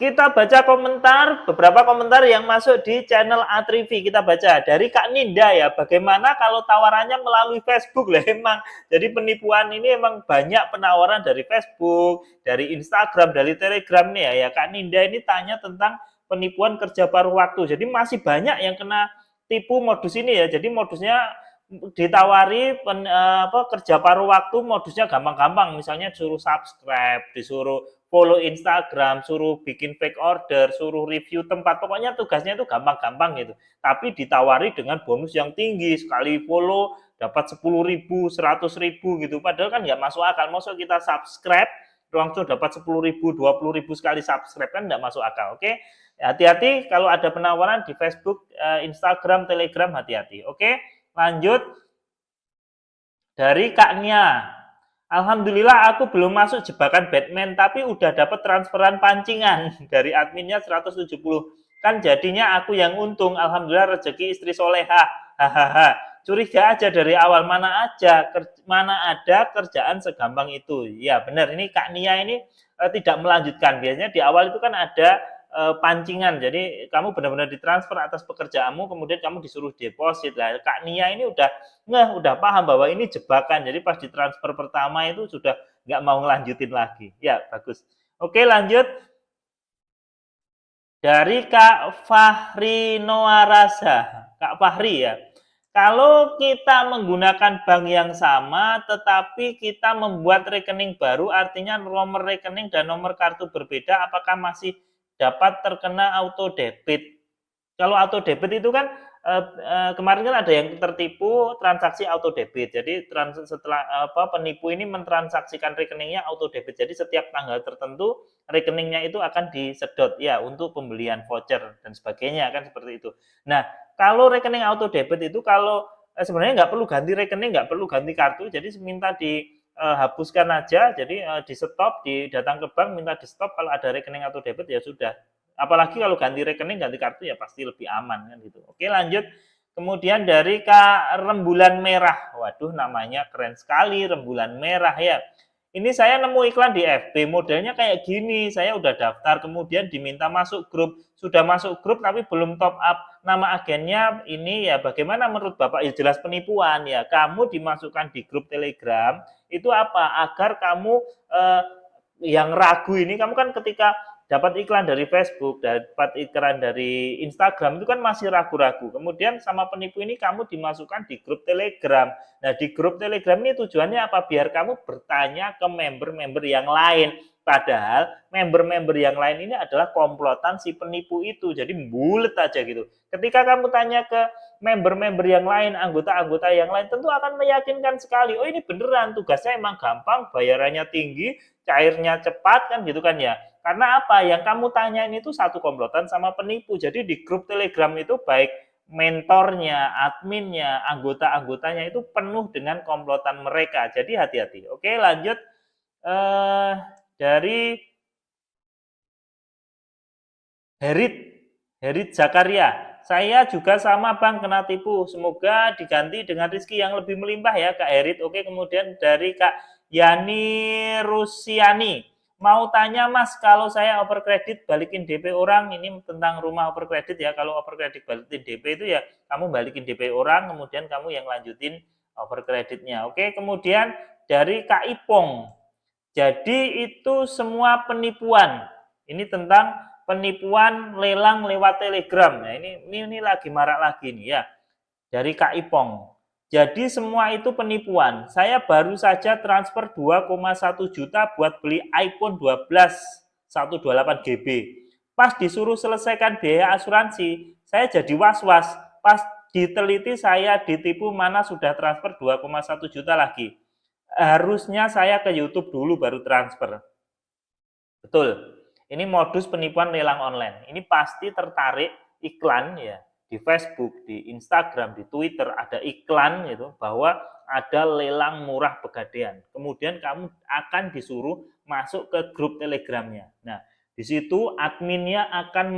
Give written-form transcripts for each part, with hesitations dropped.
Kita baca komentar, beberapa komentar yang masuk di channel Atrivi. Kita baca dari Kak Ninda ya, bagaimana kalau tawarannya melalui Facebook lah emang. Jadi penipuan ini emang banyak penawaran dari Facebook, dari Instagram, dari Telegram nih ya. Kak Ninda ini tanya tentang penipuan kerja paruh waktu. Jadi masih banyak yang kena tipu modus ini ya. Jadi modusnya ditawari kerja paruh waktu, modusnya gampang-gampang. Misalnya disuruh subscribe, disuruh follow Instagram, suruh bikin fake order, suruh review tempat, pokoknya tugasnya itu gampang-gampang gitu. Tapi ditawari dengan bonus yang tinggi, sekali follow dapat 10.000, 100.000 gitu. Padahal kan nggak masuk akal. Maksud kita subscribe, langsung dapat 10.000, 20.000 sekali subscribe kan nggak masuk akal. Oke, hati-hati kalau ada penawaran di Facebook, Instagram, Telegram, hati-hati. Oke, lanjut dari Kak Nia. Alhamdulillah aku belum masuk jebakan Batman tapi udah dapat transferan pancingan dari adminnya 170. Kan jadinya aku yang untung. Alhamdulillah rezeki istri soleha. Hahaha. Curiga aja dari awal, mana ada kerjaan segampang itu. Ya benar, ini Kak Nia ini tidak melanjutkan. Biasanya di awal itu kan ada pancingan. Jadi kamu benar-benar ditransfer atas pekerjaanmu, kemudian kamu disuruh deposit. Lah Kak Nia ini udah paham bahwa ini jebakan. Jadi pas ditransfer pertama itu sudah nggak mau ngelanjutin lagi. Ya, bagus. Oke, lanjut. Dari Kak Fahri Noarasa. Kak Fahri ya. Kalau kita menggunakan bank yang sama, tetapi kita membuat rekening baru, artinya nomor rekening dan nomor kartu berbeda, apakah masih dapat terkena auto debit? Kalau auto debit itu kan kemarin kan ada yang tertipu transaksi auto debit. Jadi setelah penipu ini mentransaksikan rekeningnya auto debit. Jadi setiap tanggal tertentu rekeningnya itu akan disedot ya untuk pembelian voucher dan sebagainya kan seperti itu. Nah, kalau rekening auto debit itu kalau sebenarnya nggak perlu ganti rekening, nggak perlu ganti kartu. Jadi minta dihapuskan aja. Jadi di stop, datang ke bank minta di stop kalau ada rekening auto debit ya sudah. Apalagi kalau ganti rekening, ganti kartu ya pasti lebih aman kan gitu. Oke, lanjut. Kemudian dari Kak Rembulan Merah. Waduh, namanya keren sekali, Rembulan Merah ya. Ini saya nemu iklan di FB, modelnya kayak gini. Saya udah daftar, kemudian diminta masuk grup. Sudah masuk grup tapi belum top up. Nama agennya ini ya bagaimana menurut Bapak? Ya jelas penipuan ya. Kamu dimasukkan di grup Telegram, itu apa? Agar kamu yang ragu ini, kamu kan ketika dapat iklan dari Facebook, dapat iklan dari Instagram, itu kan masih ragu-ragu. Kemudian sama penipu ini kamu dimasukkan di grup Telegram. Nah, di grup Telegram ini tujuannya apa? Biar kamu bertanya ke member-member yang lain. Padahal member-member yang lain ini adalah komplotan si penipu itu. Jadi bulet aja gitu. Ketika kamu tanya ke member-member yang lain, anggota-anggota yang lain, tentu akan meyakinkan sekali. Oh, ini beneran, tugasnya emang gampang, bayarannya tinggi, cairnya cepat kan gitu kan ya. Karena apa? Yang kamu tanyain itu satu komplotan sama penipu. Jadi di grup Telegram itu baik mentornya, adminnya, anggota-anggotanya itu penuh dengan komplotan mereka. Jadi hati-hati. Oke, lanjut. Dari Herit Zakaria. Saya juga sama Bang kena tipu. Semoga diganti dengan rezeki yang lebih melimpah ya Kak Herit. Oke, kemudian dari Kak Yani Rusiani. Mau tanya Mas, kalau saya overkredit balikin DP orang, ini tentang rumah overkredit ya. Kalau overkredit balikin DP itu ya kamu balikin DP orang, kemudian kamu yang lanjutin overkreditnya. Oke, kemudian dari Kak Ipong. Jadi itu semua penipuan. Ini tentang penipuan lelang lewat Telegram. Nah, ini lagi marak lagi nih ya. Dari Kak Ipong. Jadi semua itu penipuan. Saya baru saja transfer 2,1 juta buat beli iPhone 12 128 GB. Pas disuruh selesaikan biaya asuransi, saya jadi was-was. Pas diteliti saya ditipu, mana sudah transfer 2,1 juta lagi. Harusnya saya ke YouTube dulu baru transfer. Betul. Ini modus penipuan lelang online. Ini pasti tertarik iklan ya. Di Facebook, di Instagram, di Twitter ada iklan gitu bahwa ada lelang murah Pegadaian. Kemudian kamu akan disuruh masuk ke grup Telegramnya. Nah, di situ adminnya akan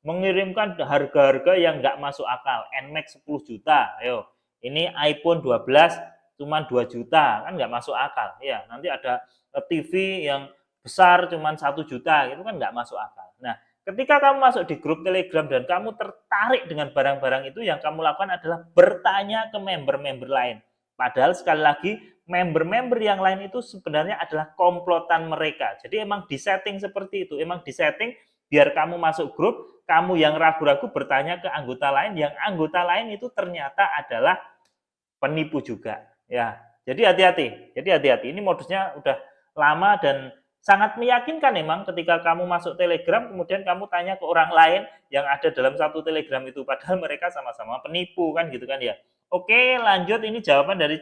mengirimkan harga-harga yang nggak masuk akal. NMAX 10 juta, ayo. Ini iPhone 12 cuma 2 juta, kan nggak masuk akal. Ya, nanti ada TV yang besar cuman 1 juta, itu kan nggak masuk akal. Nah, ketika kamu masuk di grup Telegram dan kamu tertarik dengan barang-barang itu, yang kamu lakukan adalah bertanya ke member-member lain. Padahal sekali lagi, member-member yang lain itu sebenarnya adalah komplotan mereka. Jadi emang disetting seperti itu, emang disetting biar kamu masuk grup, kamu yang ragu-ragu bertanya ke anggota lain, yang anggota lain itu ternyata adalah penipu juga. Ya, jadi hati-hati. Jadi hati-hati. Ini modusnya udah lama dan sangat meyakinkan memang ketika kamu masuk Telegram, kemudian kamu tanya ke orang lain yang ada dalam satu Telegram itu, padahal mereka sama-sama penipu kan gitu kan ya. Oke, lanjut. Ini jawaban dari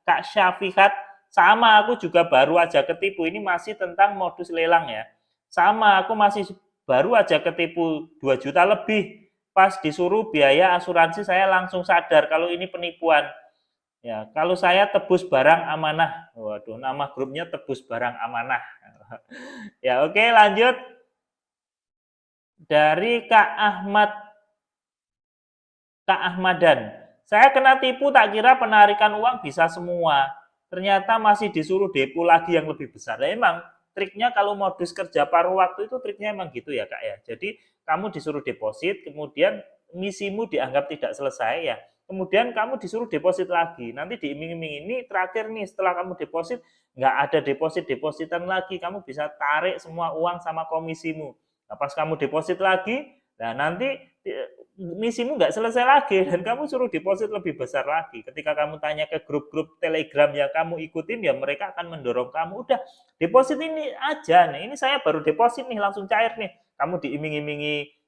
Kak Syafiqat. Sama, aku juga baru aja ketipu. Ini masih tentang modus lelang ya. Sama, aku masih baru aja ketipu 2 juta lebih. Pas disuruh biaya asuransi saya langsung sadar kalau ini penipuan. Ya, kalau saya tebus barang amanah. Waduh, nama grupnya tebus barang amanah. Ya, oke, lanjut. Dari Kak Ahmadan. Saya kena tipu, tak kira penarikan uang bisa semua. Ternyata masih disuruh depo lagi yang lebih besar. Nah, emang triknya kalau modus kerja paruh waktu itu triknya emang gitu ya, Kak ya. Jadi kamu disuruh deposit, kemudian misimu dianggap tidak selesai ya. Kemudian kamu disuruh deposit lagi. Nanti diiming-iming, ini terakhir nih, setelah kamu deposit, nggak ada deposit-depositan lagi. Kamu bisa tarik semua uang sama komisimu. Nah, pas kamu deposit lagi, nah nanti misimu nggak selesai lagi dan kamu suruh deposit lebih besar lagi. Ketika kamu tanya ke grup-grup Telegram yang kamu ikutin, ya mereka akan mendorong kamu, udah deposit ini aja nih, ini saya baru deposit nih, langsung cair nih. Kamu diiming-imingi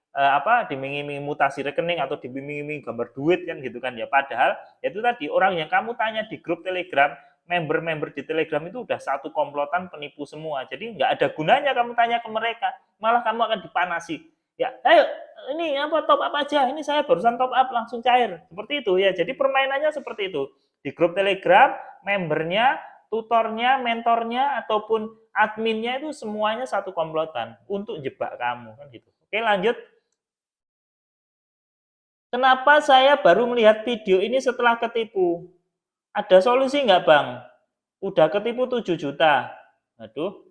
diiming-imingi mutasi rekening atau diiming-imingi gambar duit kan gitu kan ya. Padahal itu tadi orang yang kamu tanya di grup Telegram, member-member di Telegram itu udah satu komplotan penipu semua. Jadi nggak ada gunanya kamu tanya ke mereka, malah kamu akan dipanasi. Ya, ayo ini apa top up aja, ini saya barusan top up langsung cair. Seperti itu ya. Jadi permainannya seperti itu. Di grup Telegram, membernya, tutornya, mentornya ataupun adminnya itu semuanya satu komplotan untuk jebak kamu kan gitu. Oke, lanjut. Kenapa saya baru melihat video ini setelah ketipu? Ada solusi nggak, Bang? Udah ketipu 7 juta. Aduh,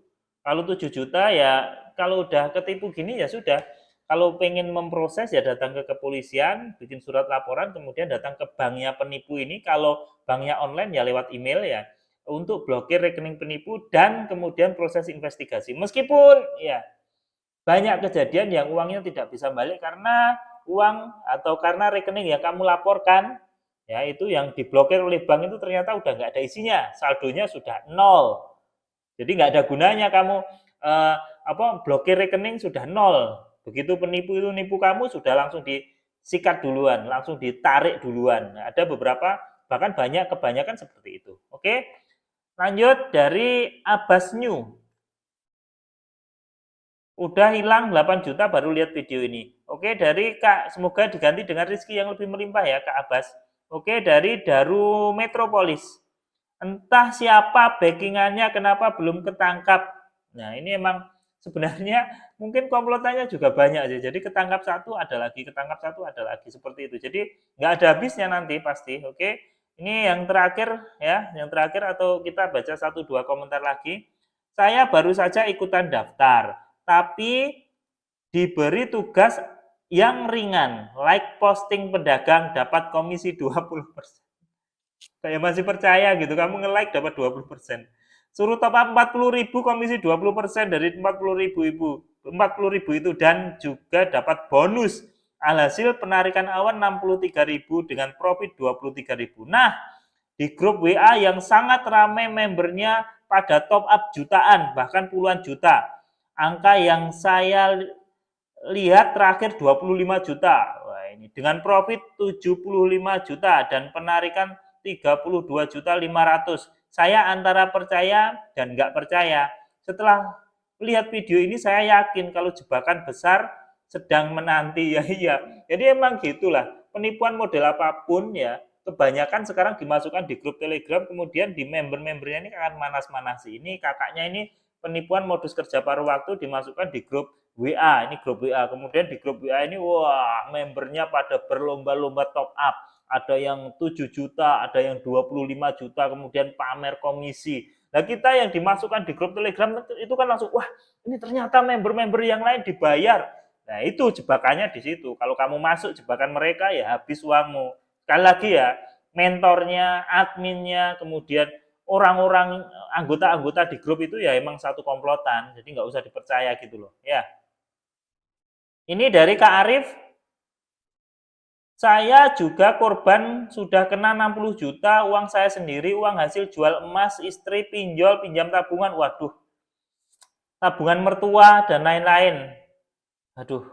kalau 7 juta ya, kalau udah ketipu gini ya sudah. Kalau pengen memproses ya datang ke kepolisian, bikin surat laporan, kemudian datang ke banknya penipu ini. Kalau banknya online ya lewat email ya, untuk blokir rekening penipu dan kemudian proses investigasi. Meskipun ya banyak kejadian yang uangnya tidak bisa balik karena uang atau karena rekening yang kamu laporkan ya itu yang diblokir oleh bank itu ternyata udah nggak ada isinya, saldonya sudah nol. Jadi nggak ada gunanya kamu blokir rekening sudah nol. Begitu penipu itu nipu kamu sudah langsung disikat duluan, langsung ditarik duluan. Nah, ada beberapa, bahkan banyak, kebanyakan seperti itu. Oke, lanjut dari Abbas New. Udah hilang 8 juta baru lihat video ini. Oke, dari Kak, semoga diganti dengan rezeki yang lebih melimpah ya Kak Abbas. Oke, dari Daru Metropolis. Entah siapa backingannya, kenapa belum ketangkap. Nah, ini emang sebenarnya mungkin komplotannya juga banyak aja. Jadi ketangkap satu ada lagi, ketangkap satu ada lagi, seperti itu. Jadi nggak ada habisnya nanti pasti. Oke, ini yang terakhir ya, yang terakhir atau kita baca 1-2 komentar lagi. Saya baru saja ikutan daftar, tapi diberi tugas yang ringan, like posting pedagang dapat komisi 20%. Kayak masih percaya gitu, kamu nge-like dapat 20%. Suruh top up 40.000 komisi 20% dari 40.000 itu dan juga dapat bonus. Alhasil penarikan awan 63.000 dengan profit 23.000. Nah, di grup WA yang sangat ramai membernya pada top up jutaan, bahkan puluhan juta. Angka yang saya lihat terakhir 25 juta. Wah, ini dengan profit 75 juta dan penarikan 32.500.000. Saya antara percaya dan nggak percaya. Setelah lihat video ini saya yakin kalau jebakan besar sedang menanti. Ya iya. Jadi emang gitulah. Penipuan model apapun ya, kebanyakan sekarang dimasukkan di grup Telegram, kemudian di member-membernya ini akan manas-manasi. Ini kakaknya ini penipuan modus kerja paruh waktu dimasukkan di grup WA. Ini grup WA. Kemudian di grup WA ini wah, membernya pada berlomba-lomba top up. Ada yang 7 juta, ada yang 25 juta, kemudian pamer komisi. Nah, kita yang dimasukkan di grup Telegram itu kan langsung, wah ini ternyata member-member yang lain dibayar. Nah, itu jebakannya di situ. Kalau kamu masuk jebakan mereka, ya habis uangmu. Sekali lagi ya, mentornya, adminnya, kemudian orang-orang anggota-anggota di grup itu ya emang satu komplotan. Jadi nggak usah dipercaya gitu loh. Ya. Ini dari Kak Arif. Saya juga korban sudah kena 60 juta, uang saya sendiri, uang hasil jual emas, istri, pinjol, pinjam tabungan, waduh, tabungan mertua, dan lain-lain. Aduh,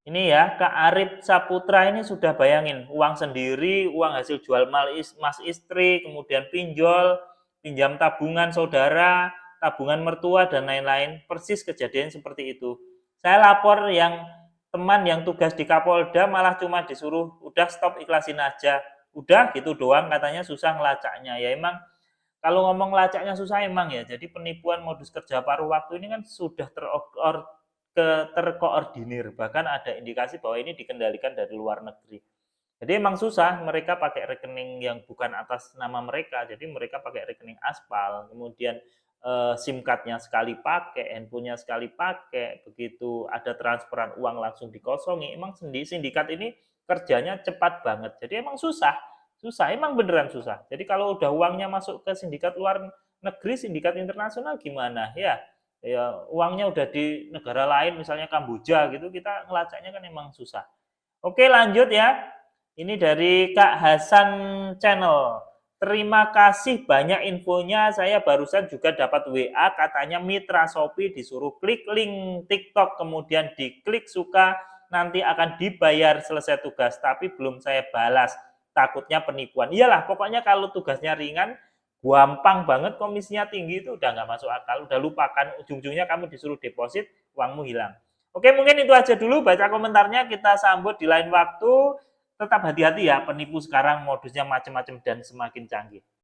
ini ya, Kak Arif Saputra ini sudah bayangin, uang sendiri, uang hasil jual emas istri, kemudian pinjol, pinjam tabungan saudara, tabungan mertua, dan lain-lain. Persis kejadian seperti itu. Saya lapor yang teman yang tugas di Kapolda malah cuma disuruh udah stop ikhlasin aja, udah gitu doang, katanya susah ngelacaknya. Ya emang kalau ngomong ngelacaknya susah emang ya, jadi penipuan modus kerja paruh waktu ini kan sudah terkoordinir, bahkan ada indikasi bahwa ini dikendalikan dari luar negeri. Jadi emang susah, mereka pakai rekening yang bukan atas nama mereka, jadi mereka pakai rekening aspal, kemudian SIM card-nya sekali pakai, handphonenya sekali pakai, begitu ada transferan uang langsung dikosongi. Emang sindikat ini kerjanya cepat banget, jadi emang susah, emang beneran susah. Jadi kalau udah uangnya masuk ke sindikat luar negeri, sindikat internasional gimana ya? Ya uangnya udah di negara lain, misalnya Kamboja gitu, kita ngelacaknya kan emang susah. Oke, lanjut ya. Ini dari Kak Hasan Channel. Terima kasih banyak infonya. Saya barusan juga dapat WA, katanya mitra Shopee disuruh klik link TikTok, kemudian diklik suka, nanti akan dibayar selesai tugas. Tapi belum saya balas. Takutnya penipuan. Iyalah, pokoknya kalau tugasnya ringan, gampang banget, komisinya tinggi itu udah nggak masuk akal. Udah lupakan, ujung-ujungnya kamu disuruh deposit, uangmu hilang. Oke, mungkin itu aja dulu. Baca komentarnya, kita sambut di lain waktu. Tetap hati-hati ya, penipu sekarang modusnya macam-macam dan semakin canggih.